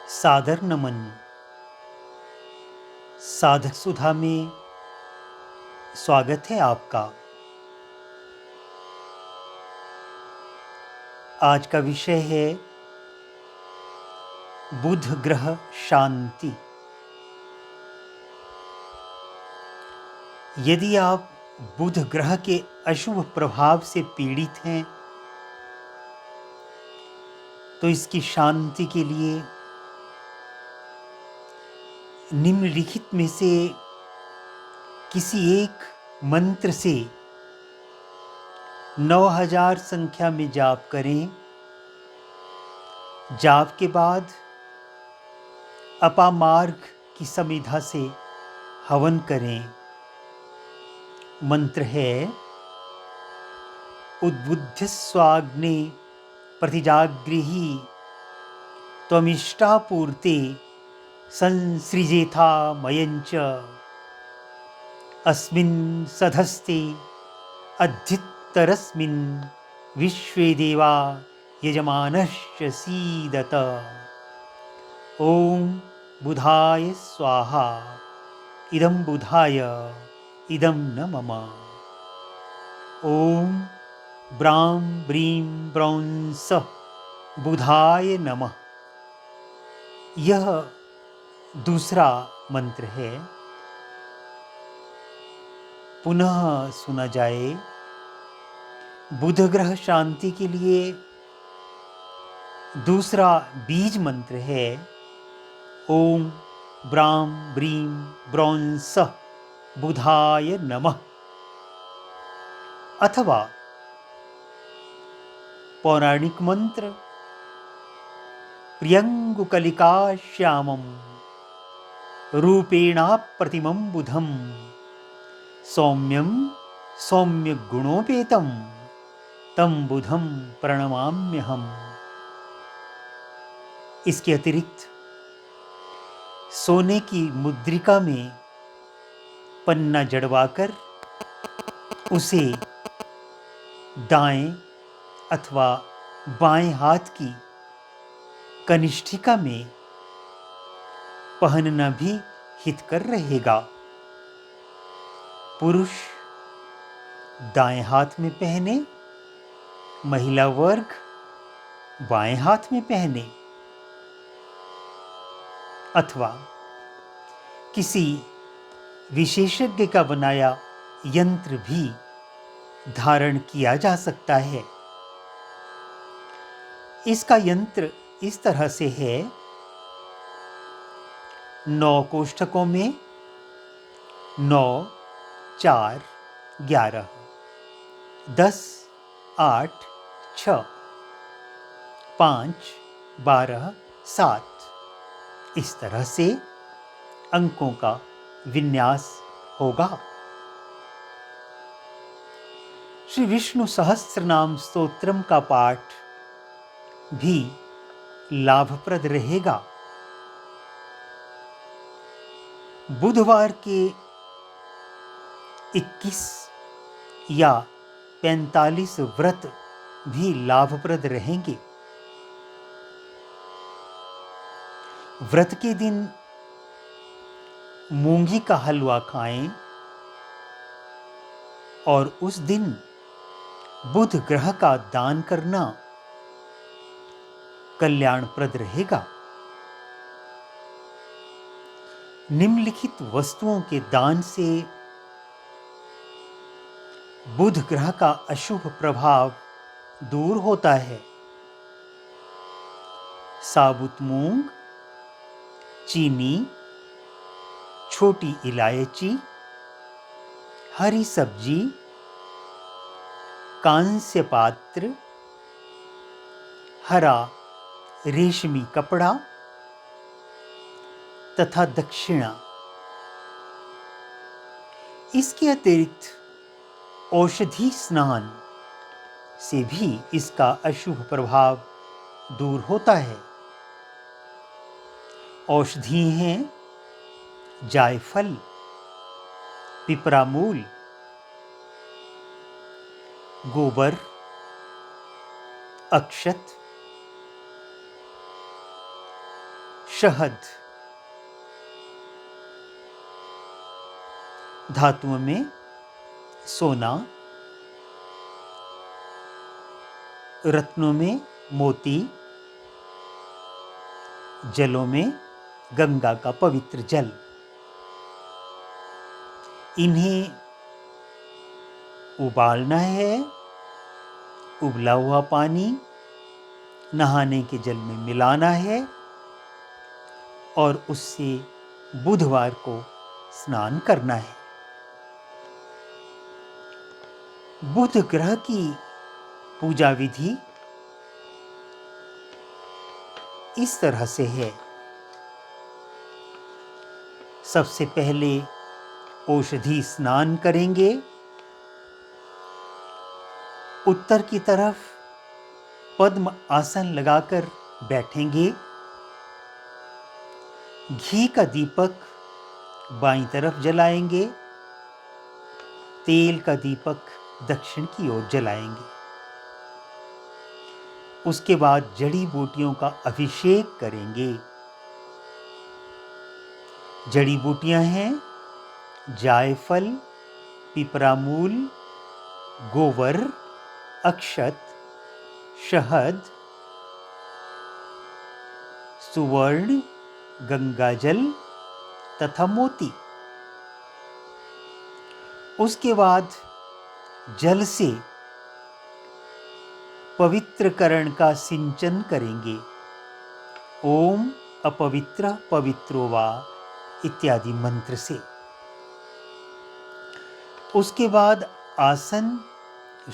सादर नमन। साधक सुधा में स्वागत है आपका। आज का विषय है बुध ग्रह शांति। यदि आप बुध ग्रह के अशुभ प्रभाव से पीड़ित हैं तो इसकी शांति के लिए निम्नलिखित में से किसी एक मंत्र से 9000 संख्या में जाप करें। जाप के बाद अपामार्ग की समिधा से हवन करें। मंत्र है उद्बुद्ध-स्वाग्ने प्रतिजागृहि त्वमिष्टापूर्ते संसृजेथा मयञ्च अस्मिन् सधस्ते अध्युत्तरस्मिन् विश्वे देवा यजमानश्च सीदत। ओम बुधाय स्वाहा। इदं बुधाय इदं न मम। ओम ब्रां ब्रीं ब्रौं सः बुधाय नमः। यह दूसरा मंत्र है। पुनः सुना जाए। बुध ग्रह शांति के लिए दूसरा बीज मंत्र है ओम ब्रां ब्रीं ब्रौं सः बुधाय नमः। अथवा पौराणिक मंत्र प्रियंगुकलिका श्यामं रूपेणाप्रतिमं बुधं सौम्यं सौम्यगुणोपेतं तं बुधं प्रणमाम्यहम्। इसके अतिरिक्त सोने की मुद्रिका में पन्ना जड़वाकर उसे दाएं अथवा बाएं हाथ की कनिष्ठिका में पहनना भी हितकर रहेगा। पुरुष दाएं हाथ में पहने, महिला वर्ग बाएं हाथ में पहने, अथवा किसी विशेषज्ञ का बनाया यंत्र भी धारण किया जा सकता है। इसका यंत्र इस तरह से है 9 कोष्ठकों में 9 4 11 10 8 6 5 12 7 इस तरह से अंकों का विन्यास होगा। श्री विष्णु सहस्त्रनाम स्तोत्रम का पाठ भी लाभप्रद रहेगा। बुधवार के 21 या 45 व्रत भी लाभप्रद रहेंगे। व्रत के दिन मूंगी का हलवा खाएं और उस दिन बुध ग्रह का दान करना कल्याणप्रद रहेगा। निम्नलिखित वस्तुओं के दान से बुध ग्रह का अशुभ प्रभाव दूर होता है। साबुत मूंग, चीनी, छोटी इलायची, हरी सब्जी, कांस्य पात्र, हरा रेशमी कपड़ा तथा दक्षिणा। इसके अतिरिक्त औषधि स्नान से भी इसका अशुभ प्रभाव दूर होता है। औषधि हैं जायफल, पिपरामूल, गोबर, अक्षत, शहद, धातुओं में सोना, रत्नों में मोती, जलों में गंगा का पवित्र जल। इन्हें उबालना है, उबला हुआ पानी नहाने के जल में मिलाना है और उससे बुधवार को स्नान करना है। बुध ग्रह की पूजा विधि इस तरह से है। सबसे पहले औषधि स्नान करेंगे, उत्तर की तरफ पद्म आसन लगाकर बैठेंगे, घी का दीपक बाईं तरफ जलाएंगे, तेल का दीपक दक्षिण की ओर जलाएंगे। उसके बाद जड़ी बूटियों का अभिषेक करेंगे। जड़ी बूटियां हैं जायफल, पिपरामूल, गोवर, अक्षत, शहद, सुवर्ण, गंगाजल तथा मोती। उसके बाद जल से पवित्रकरण का सिंचन करेंगे। ओम अपवित्र पवित्रो वा इत्यादि मंत्र से। उसके बाद आसन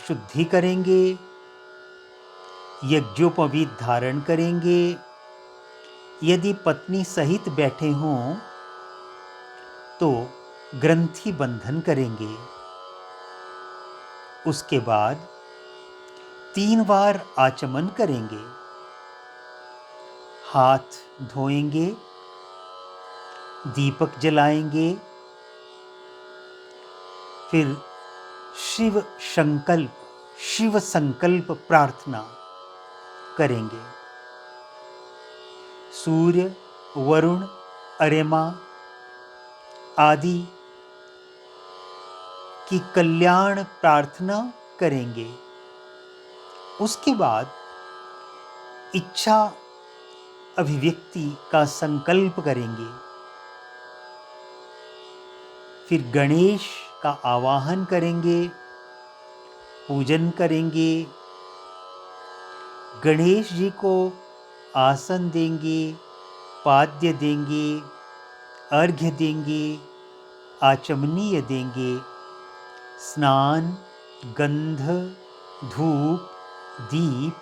शुद्धि करेंगे, यज्ञोपवीत धारण करेंगे। यदि पत्नी सहित बैठे हों तो ग्रंथि बंधन करेंगे। उसके बाद 3 बार आचमन करेंगे, हाथ धोएंगे, दीपक जलाएंगे, फिर शिव संकल्प प्रार्थना करेंगे। सूर्य, वरुण, अरेमा आदि की कल्याण प्रार्थना करेंगे। उसके बाद इच्छा अभिव्यक्ति का संकल्प करेंगे। फिर गणेश का आवाहन करेंगे, पूजन करेंगे। गणेश जी को आसन देंगे, पाद्य देंगे, अर्घ्य देंगे, आचमनीय देंगे। स्नान, गंध, धूप, दीप,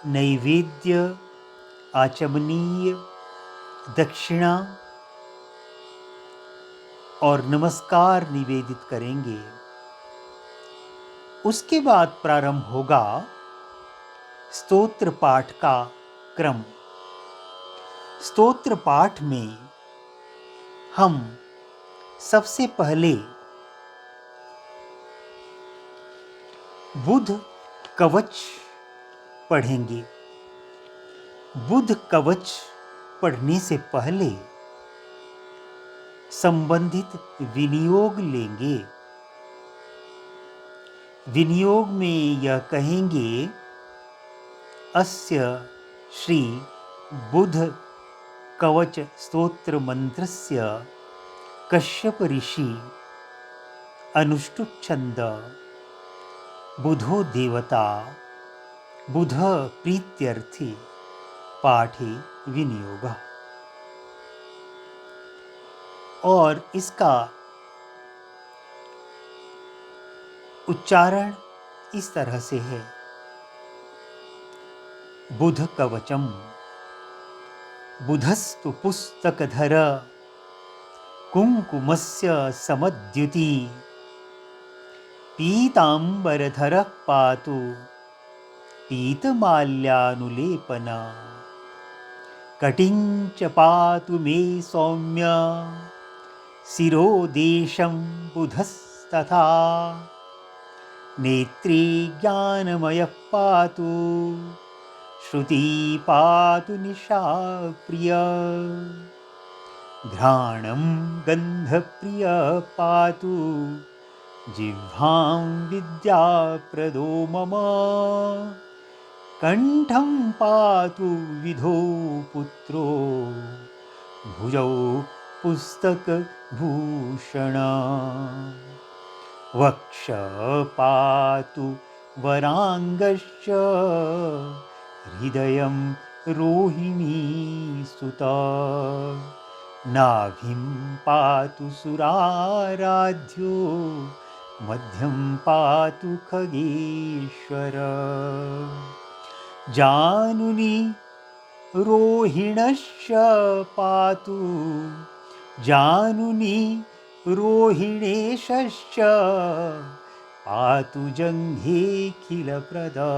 नैवेद्य, आचमनीय, दक्षिणा और नमस्कार निवेदित करेंगे। उसके बाद प्रारंभ होगा स्तोत्र पाठ का क्रम। स्तोत्र पाठ में हम सबसे पहले बुध कवच पढ़ेंगे। बुध कवच पढ़ने से पहले संबंधित विनियोग लेंगे। विनियोग में यह कहेंगे, अस्य श्री बुध कवच स्तोत्र मंत्रस्य कश्यप ऋषि अनुष्टुप छंद बुधो देवता बुध प्रीत्यर्थी पाठे विनियोग। और इसका उच्चारण इस तरह से है, बुध कवचम बुधस्तु पुस्तकधर कुंकुमस्य समद्युति पीतांबरधर पातु पीतमाल्यानुलेपन कटिंच पातु मे सौम्य शिरोदेशं बुधस्तथा नेत्रे ज्ञानमयः पातु श्रुति पातु निशाप्रिया, घ्राणं गन्धप्रिय पातु जिह्वां विद्याप्रदो मम, कण्ठं पातु विधो पुत्रो भुजौ पुस्तकभूषण, वक्ष पातु वराङ्गश्च हृदयं रोहिणीसुता, नाभिं पातु सुराराध्यो मध्यं पातु खगेश्वर, जानुनि रोहिणश्च पातु जानुनि रोहिणेशश्च पातु जङ्घेऽखिलप्रदा,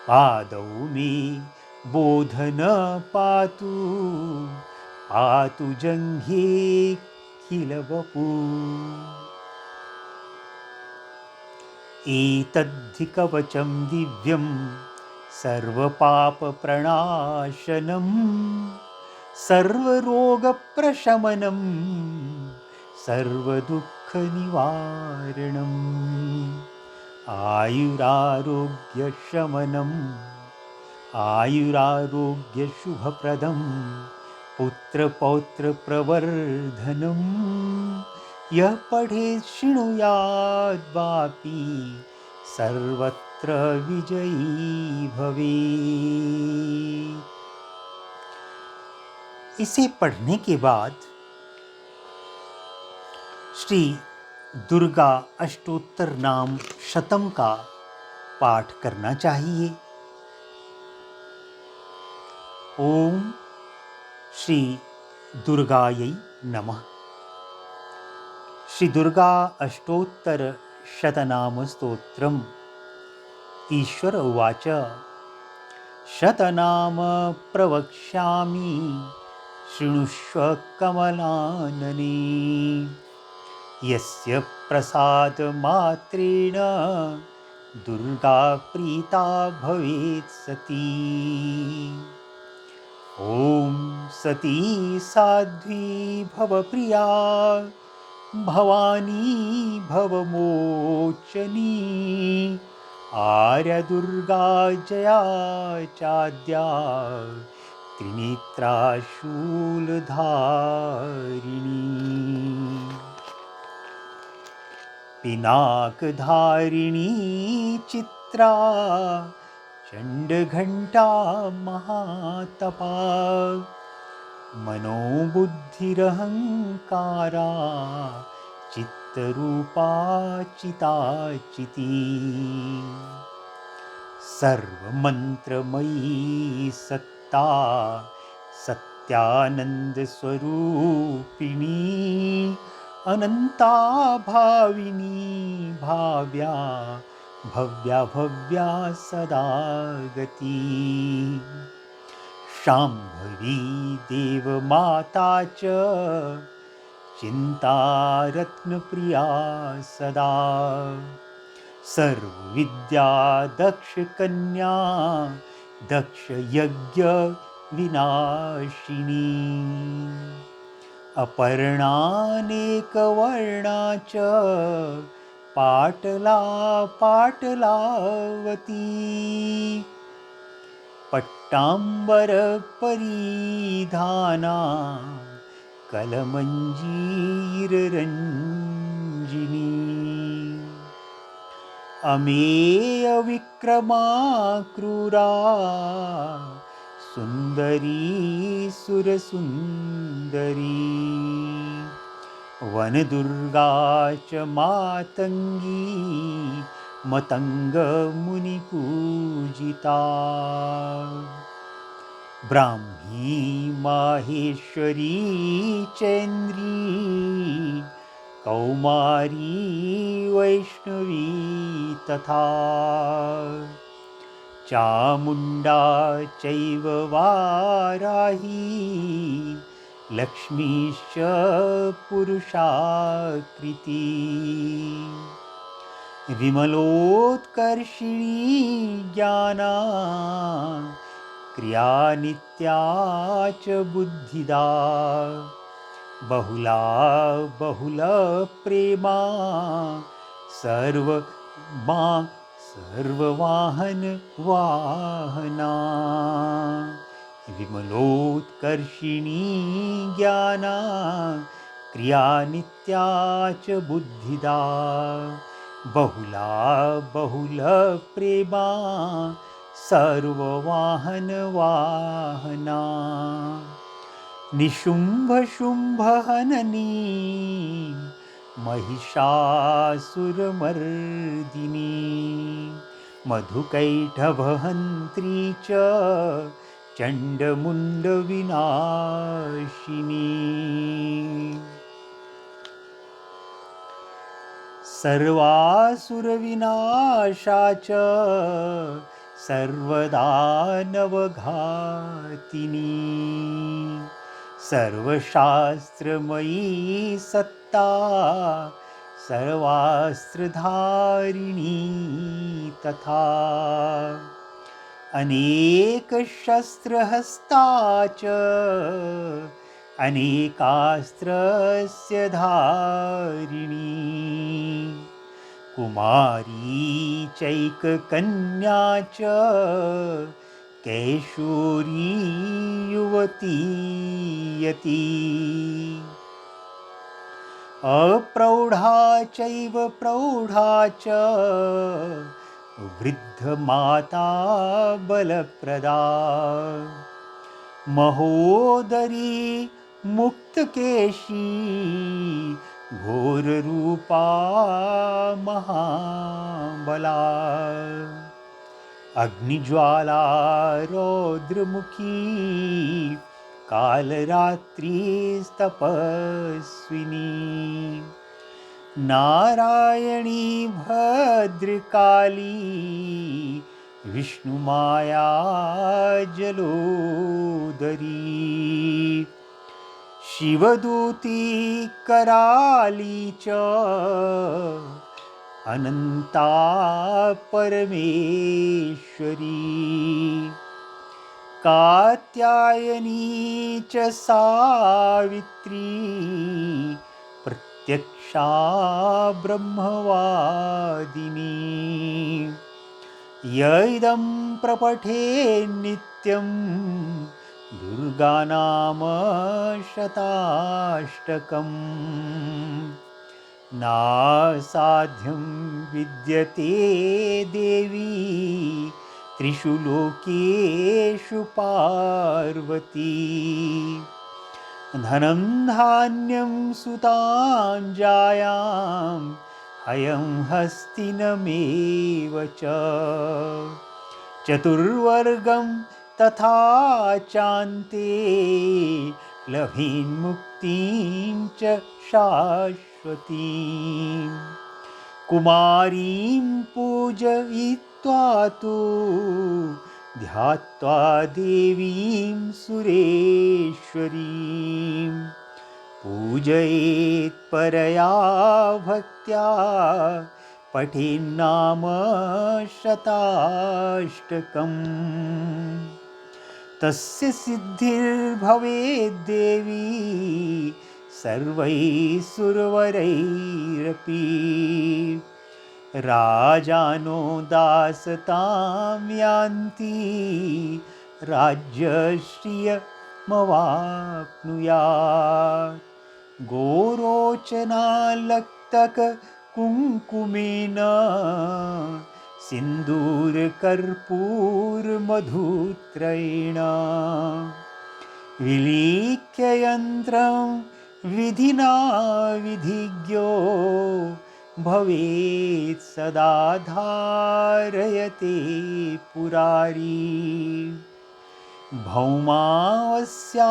पादौ मे बोधन पातु पातु जङ्घेऽखिलवपु, एतद्धि कवचं दिव्यं सर्वपापप्रणाशनं, सर्वरोगप्रशमनं सर्वदुःखनिवारणम्, आयुरारोग्यशमनम् आयुरारोग्यशुभप्रदं, पुत्रपौत्रप्रवर्धनं, यः पठेत् शृणुयाद्वापि सर्वत्र विजयी भवेत्। इसे पढ़ने के बाद श्री दुर्गा अष्टोत्तर नाम शतम का पाठ करना चाहिए। ओम श्री दुर्गायै नमः। श्री दुर्गा अष्टोत्तर शतनाम स्तोत्रम्। ईश्वर उवाच, शतनाम प्रवक्ष्यामि शृणुष्व कमलानने, यस्य प्रसादमात्रेण दुर्गा प्रीता भवेत् सती। ॐ सती साध्वी भवप्रिया भवानी भवमोचनी, आर्यदुर्गा जया चाद्या त्रिनेत्रा शूलधारिणी, पिनाकधारिणी चित्रा चण्डघण्टा महातपा, मनोबुद्धिरहङ्कारा चित्तरूपा चिताचिती, सर्वमन्त्रमयी सत्ता सत्यानन्दस्वरूपिणी, अनन्ता भाविनी भाव्या भव्या भव्या सदा गती, शाम्भवी देवमाता च चिन्तारत्नप्रिया सदा, सर्वविद्या दक्षकन्या दक्षयज्ञविनाशिनी, अपर्णानेकवर्णा च पाटला पाटलावती, पट्टाम्बरपरिधाना कलमञ्जीररञ्जिनी, अमेयविक्रमा क्रूरा सुन्दरी सुरसुन्दरी, वनदुर्गा च मातङ्गी मतङ्गमुनिपूजिता, ब्राह्मी माहेश्वरी चैन्द्री कौमारी वैष्णवी तथा, चामुण्डा चैव वाराही लक्ष्मीश्च पुरुषाकृती, विमलोत्कर्षिणी ज्ञाना क्रिया नित्या च बुद्धिदा बहुला बहुल प्रेमा सर्वमा सर्ववाहन वाहना विमलोत्कर्षिणी ज्ञाना क्रिया नित्या च बुद्धिदा बहुला बहुल प्रेमा सर्ववाहन वाहना निशुंभ शुंभ हननी महिषासुरमर्दिनी मधुकैटभहन्त्री च चण्डमुण्डविनाशिनी सर्वासुरविनाशा च सर्वदानवघातिनी सर्वशास्त्रमयी सत्ता सर्वास्त्रधारिणी तथा अनेकशस्त्रहस्ता च अनेकास्त्रस्य धारिणी कुमारी चैककन्या च कैशोरी युवती यती अप्रौढा चैव प्रौढा च वृद्धमाता बलप्रदा महोदरी मुक्तकेशी घोररूपा महाबला अग्निज्वाला रौद्रमुखी कालरात्रिस्तपस्विनी नारायणी भद्रकाली विष्णुमाया जलोदरी शिवदूती कराली च अनंता परमेश्वरी कात्यायनी च सावित्री प्रत्यक्षा ब्रह्मवादिनी यैदं प्रपठे नित्यं दुर्गानाम शताष्टकम् नासाध्यं विद्यते देवी त्रिषु लोकेषु पार्वती धनं धान्यं सुतां जायां हयं हस्तिनमेव च चतुर्वर्गं तथा चान्ते लभेन्मुक्तिं च शाश्वतीं कुमारीं पूजयित्वा तु ध्यात्वा देवीं सुरेश्वरीं पूजयेत् परया भक्त्या पठेन्नाम शताष्टकम् तस्य सिद्धिर्भवेद्देवी सर्वैः सुरवरैरपि राजानो दासतां यान्ति राज्यश्रियमवाप्नुयात् गोरोचनालक्तक कुङ्कुमेन सिन्दूरकर्पूरमधुत्रयेण विलीख्य यन्त्रं विधिना विधिज्ञो भवेत् सदा धारयते पुरारी भौमावस्या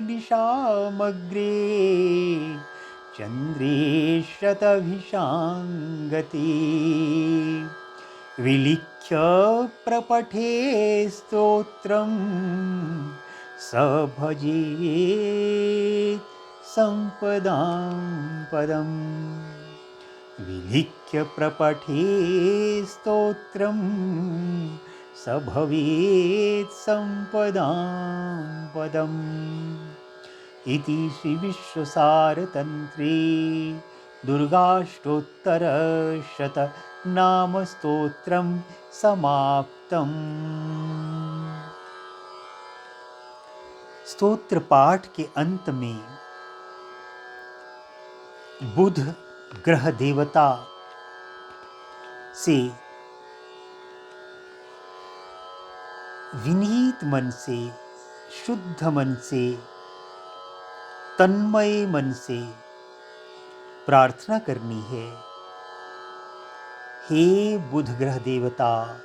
निशामग्रे चन्द्रे शतभिषाङ्गते विलिख्य प्रपठे स्तोत्रं स भजेत् सम्पदां पदम् विलिख्य विलिख्य प्रपठे स्तोत्रं स भवेत् सम्पदां पदम् इति श्रीविश्वसारतन्त्रे दुर्गाष्टोत्तरशतनामस्तोत्रं समाप्तम्। स्तोत्र पाठ के अंत में बुध ग्रह देवता से विनीत मन से, शुद्ध मन से, तन्मय मन से प्रार्थना करनी है। हे बुध ग्रह देवता,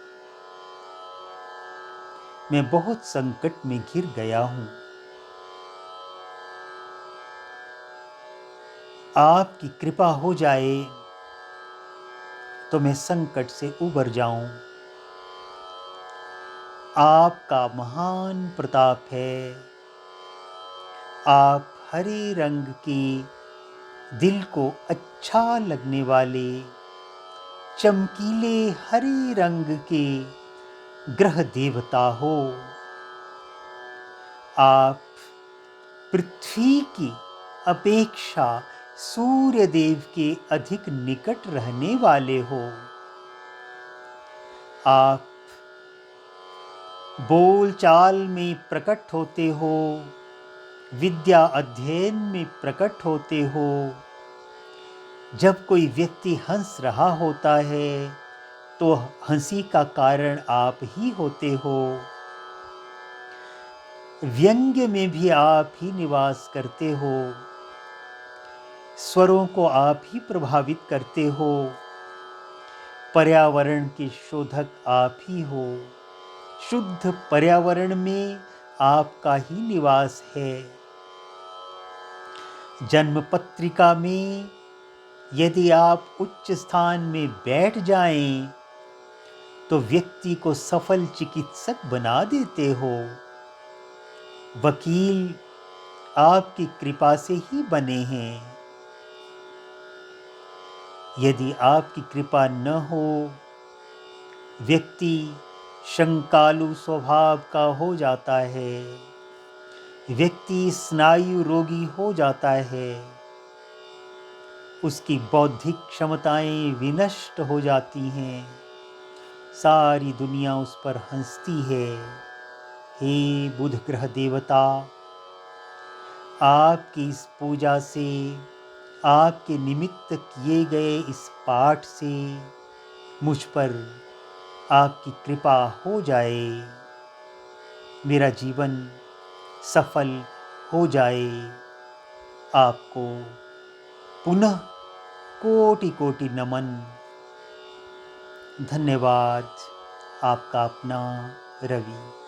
मैं बहुत संकट में घिर गया हूं। आपकी कृपा हो जाए तो मैं संकट से उबर जाऊं। आपका महान प्रताप है। आप हरे रंग के, दिल को अच्छा लगने वाले, चमकीले हरे रंग के ग्रह देवता हो। आप पृथ्वी की अपेक्षा सूर्य देव के अधिक निकट रहने वाले हो। आप बोल चाल में प्रकट होते हो, विद्या अध्ययन में प्रकट होते हो। जब कोई व्यक्ति हंस रहा होता है तो हंसी का कारण आप ही होते हो। व्यंग्य में भी आप ही निवास करते हो। स्वरों को आप ही प्रभावित करते हो। पर्यावरण के शोधक आप ही हो। शुद्ध पर्यावरण में आपका ही निवास है। जन्म पत्रिका में यदि आप उच्च स्थान में बैठ जाएं, तो व्यक्ति को सफल चिकित्सक बना देते हो। वकील आपकी कृपा से ही बने हैं। यदि आपकी कृपा न हो, व्यक्ति शंकालु स्वभाव का हो जाता है। व्यक्ति स्नायु रोगी हो जाता है। उसकी बौद्धिक क्षमताएं विनष्ट हो जाती हैं। सारी दुनिया उस पर हंसती है। हे बुध ग्रह देवता, आपकी इस पूजा से, आपके निमित्त किए गए इस पाठ से मुझ पर आपकी कृपा हो जाए। मेरा जीवन सफल हो जाए। आपको पुनः कोटि कोटि नमन। धन्यवाद। आपका अपना रवि।